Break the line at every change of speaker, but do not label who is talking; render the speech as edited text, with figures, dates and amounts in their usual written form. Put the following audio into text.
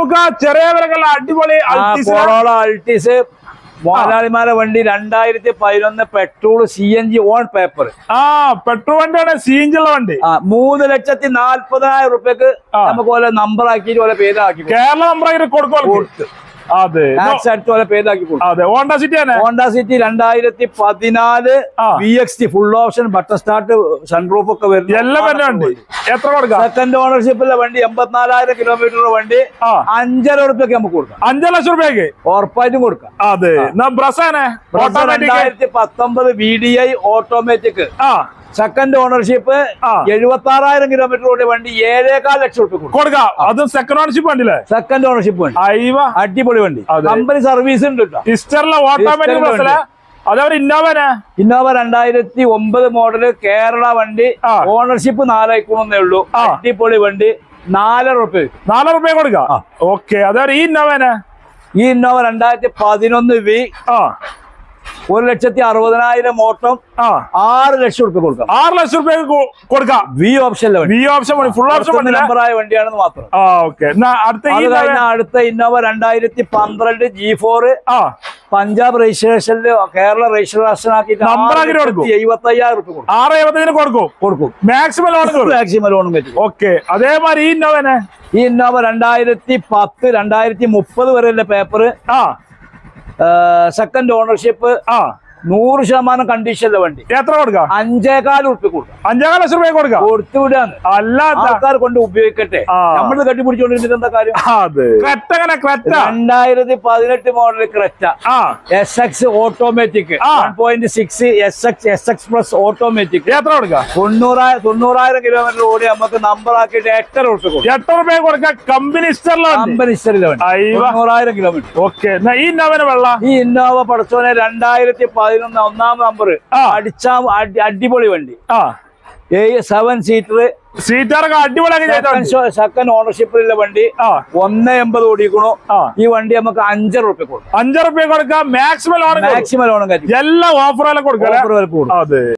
നമുക്ക് ചെറിയ വിലക്കുള്ള അടിപൊളി
കൊറോള അൾട്ടിസ് മുതലാളിമാരെ വണ്ടി 2011 petrol CNG on paper.
Petrol വണ്ടിയാണ് CNG ഉള്ള വണ്ടി.
3,40,000 റുപ്യക്ക് നമുക്ക് ഓരോ നമ്പർ ആക്കിയിട്ട് ഓരോ പേരാക്കി
കേരള നമ്പർ ആക്കി കൊടുക്കും. അതെ, Honda
city 2014 VXT full option butter start sunroof ഒക്കെ വരുന്നത്.
എത്ര കൊടുക്കാം?
സെക്കൻഡ് ഓണർഷിപ്പിലെ വണ്ടി 84,000 കിലോമീറ്റർ വണ്ടി 5,00,000 റുപ്യക്ക് നമുക്ക് കൊടുക്കാം.
5 ലക്ഷം റുപ്യക്ക്
ഉറപ്പായിട്ടും കൊടുക്കാം.
അതെ,
2019 VDI automatic second ownership 76,000 kilometre ഓടിയ വണ്ടി 7,4 ലക്ഷം റുപ്യ
കൊടുക്കാം. അതും സെക്കൻഡ് ഓണർഷിപ്പ് വണ്ടിയില്ലേ?
സെക്കൻഡ് ഓണർഷിപ്പ് വണ്ടി, അടിപൊളി വണ്ടി, കമ്പനി സർവീസ് ഉണ്ട്. ഇന്നോവ 2009 മോഡല് കേരള വണ്ടി, ഓണർഷിപ്പ് 4 ആയിക്കോന്നേ ഉള്ളൂ. അടിപൊളി വണ്ടി, 4,00,000 റുപ്യ
കൊടുക്കാം. ഓക്കെ, അതായത് ഈ
ഇന്നോവ 2011 V 1,60,000 ഓട്ടം 6 ലക്ഷം റുപ്യ കൊടുക്കാം.
6 ലക്ഷം റുപ്യ കൊടുക്കാം.
വി ഓപ്ഷൻ
ഫുൾ ഓപ്ഷൻ
നമ്പറായ വണ്ടിയാണെന്ന് മാത്രം. അടുത്ത ഇന്നോവ 2012 G4 പഞ്ചാബ് രജിസ്ട്രേഷനില് കേരള രജിസ്ട്രേഷൻ ആക്കിയിട്ട് 75,000 റുപ്യ
കൊടുക്കും. മാക്സിമം
ലോണും പറ്റും.
ഓക്കെ, അതേമാതിരി
ഈ ഇന്നോവ 2010 2030 വരെയുള്ള പേപ്പർ, സെക്കൻഡ് ഓണർഷിപ്പ്, 100% കണ്ടീഷനിലെ വണ്ടി.
എത്ര കൊടുക്കാം?
5,4 റുപ്യ കൊടുക്കാം.
5,4 ലക്ഷം റുപ്യ കൊടുക്കാം.
കൊടുത്തുവിടാന്ന് ആൾക്കാർ കൊണ്ട് ഉപയോഗിക്കട്ടെ. നമ്മൾ കെട്ടിപ്പിടിച്ചോണ്ടിരുന്നിട്ട് എന്താ കാര്യം?
2018
model Creta SX automatic 1.6 SX plus automatic.
എത്ര കൊടുക്കാം?
90,000 കിലോമീറ്റർ ഓടി നമുക്ക് നമ്പർ ആക്കിയിട്ട് 8
റുപ്യ കൊടുക്കാം. കമ്പനി സ്റ്ററിലെ വണ്ടി
90,000 കിലോമീറ്റർ.
ഓക്കെ,
ഈ ഇന്നോവ പടച്ചോനെ 2011 ഒന്നാം നമ്പർ അടിച്ചാ അടിപൊളി വണ്ടി. 7 സീറ്റർ
അടിപൊളിയാക്കി.
സെക്കൻഡ് ഓണർഷിപ്പിലുള്ള വണ്ടി 180 ഓടിക്കണോ. ഈ വണ്ടി നമുക്ക് 5 റുപ്യ കൊടുക്കാം.
5 റുപ്യ കൊടുക്കാം. മാക്സിമം
ലോണും
എല്ലാ ഓഫറുകളും കൊടുക്കാം.
അതെ.